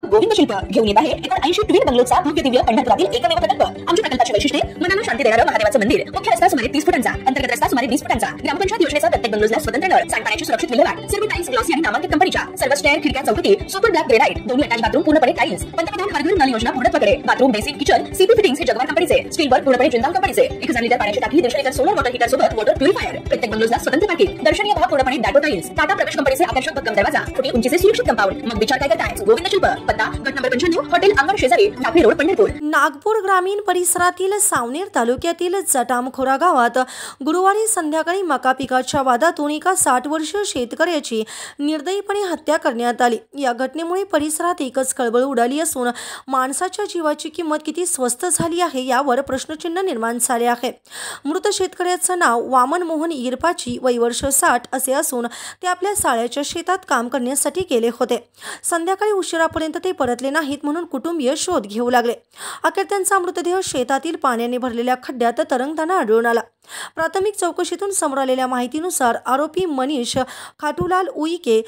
गोविंद शिल्प घेऊन येत आहे एकूण 80 ट्विन बंगलोचा भव्य दिव्य पंढरपुरातील एकमेव प्रकल्प। आमच्या प्रकल्पाची वैशिष्ट्ये मनाला शांती देणारं महादेवाचं मंदिर, मुख्य रस्ता सुमारे 30 फुटांचा, अंतर्गत रस्ता सुमारे 20 फुटांचा, ग्रामपंचायत योजनेचा प्रत्येक बंगलोजला स्वतंत्र नळ, सांडपाण्याची सुरक्षित विल्हेवाट, सर्व टाइल्स ग्लॉसी आणि नामांकित कंपनीच्या, सर्व स्टेअर, खिडक्या, चौकटी, सुपर ब्लॅक ग्रेनाइट, दोन्ही अटॅच बाथरूम पूर्णपणे टाइल्स, पंतप्रधान हर घर नल योजना पूर्णत्वाकडे, bathroom basic kitchen CP fittings हे जगवार कंपनीचे, स्टील वर्क पूर्णपणे जिंदाल कंपनीचे, 1000 लिटर पाण्याची टाकी, 150 लिटर सोलर वॉटर हीटर सोबत वॉटर प्युरिफायर, प्रत्येक बंगलोजला स्वतंत्र पार्किंग, दर्शनीय भाग पूर्णपणे डाटो टाइल्स, टाटा प्रवेश कंपनीचे आकर्षक भक्कम दरवाजा, छोटी उंचीचे सुरक्षित कंपाऊंड। मग विचार काय करताय? गोविंद शिल्प, पत्ता गट नंबर 95, हॉटेल अंगण शेजारी, टाकळी रोड, पंढरपूर। नागपूर ग्रामीण परिसरातील सावनेर तालुक्यातील जटामखोरा गावात गुरुवारी संध्याकाळी मका पिकाच्या वादातून एका 60 वर्षीय शेतकऱ्याची निर्दयीपणे हत्या करण्यात आली। या घटनेमुळे परिसरात एकच खळबळ उडाली असून माणसाच्या जीवाची किंमत किती स्वस्त झाली आहे यावर प्रश्नचिन्ह निर्माण झाले आहे। मृत शेतकऱ्याचं नाव वामन मोहन इरपाची, वय वर्ष 60 असे असून ते आपल्या साळ्याच्या शेतात काम करण्यासाठी गेले होते। संध्याकाळी उशिरापर्यंत ते परतले नाहीत म्हणून कुटुंबीय शोध घेऊ लागले। अखेर त्यांचा मृतदेह शेतातील पाण्याने भरलेल्या खड्ड्यात तरंगताना आढळून आला। प्राथमिक चौकशीतून समोर आलेल्या माहितीनुसार आरोपी मनीष खाटूलाल उईके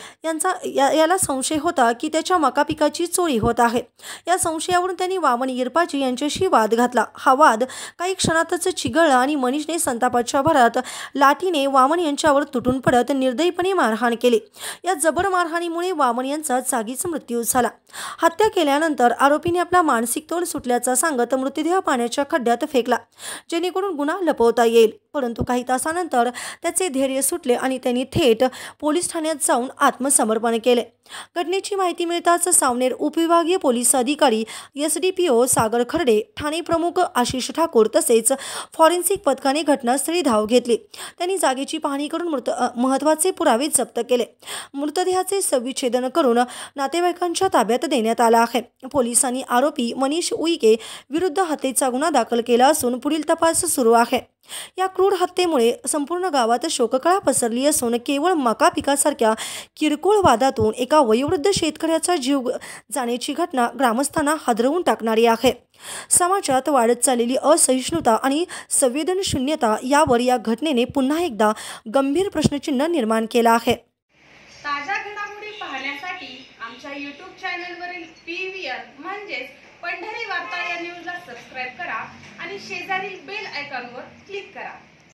याला संशय होता की त्याच्या मका पिकाची चोरी होत आहे। या संशयावरून त्यांनी वामन इरपाची यांच्याशी वाद घातला। हा वाद काही क्षणातच चिघळला आणि मनीषने संतापाच्या भरात लाठीने वामन यांच्यावर तुटून पडत निर्दयीपणे मारहाण केली। या जबर मारहाणीमुळे वामन यांचा जागीच मृत्यू झाला। हत्या केल्यानंतर आरोपीने आपला मानसिक तोल सुटल्याचा सांगत मृतदेह पाण्याच्या खड्ड्यात फेकला जेणेकरून गुन्हा लपवता येईल। परंतु काही तासानंतर त्याचे धैर्य सुटले आणि त्यांनी थेट पोलीस ठाण्यात जाऊन आत्मसमर्पण केले। घटनेची माहिती मिळताच सावनेर उपविभागीय पोलीस अधिकारी एसडीपीओ सागर खर्डे, ठाणे प्रमुख आशिष ठाकूर तसेच फॉरेन्सिक पथकाने घटनास्थळी धाव घेतली। त्यांनी जागेची पाहणी करून महत्त्वाचे पुरावे जप्त केले। मृतदेहाचे शवविच्छेदन करून नातेवाईकांच्या ताब्यात देण्यात आला आहे। पोलिसांनी आरोपी मनीष उईके विरुद्ध हत्येचा गुन्हा दाखल केला असून पुढील तपास सुरू आहे। या क्रूर हत्येमुळे संपूर्ण गावात शोककळा पसरली असून केवळ मका पिकासारख्या किरकोळ वादातून एका वयोवृद्ध शेतकऱ्याचा जीव जाण्याची घटना ग्रामस्थांना हादरवून टाकणारी आहे। समाजात वाढत चाललेली असहिष्णुता आणि संवेदनशून्यता यावर या घटनेने पुन्हा एकदा गंभीर प्रश्नचिन्ह निर्माण केला आहे। ताज्या घडामोडी पाहण्यासाठी आमच्या YouTube चॅनलवरील PVR म्हणजेच पंढरी वार्ता या न्यूजला सबस्क्राइब करा आणि शेजारील बेल आयकॉनवर क्लिक करा।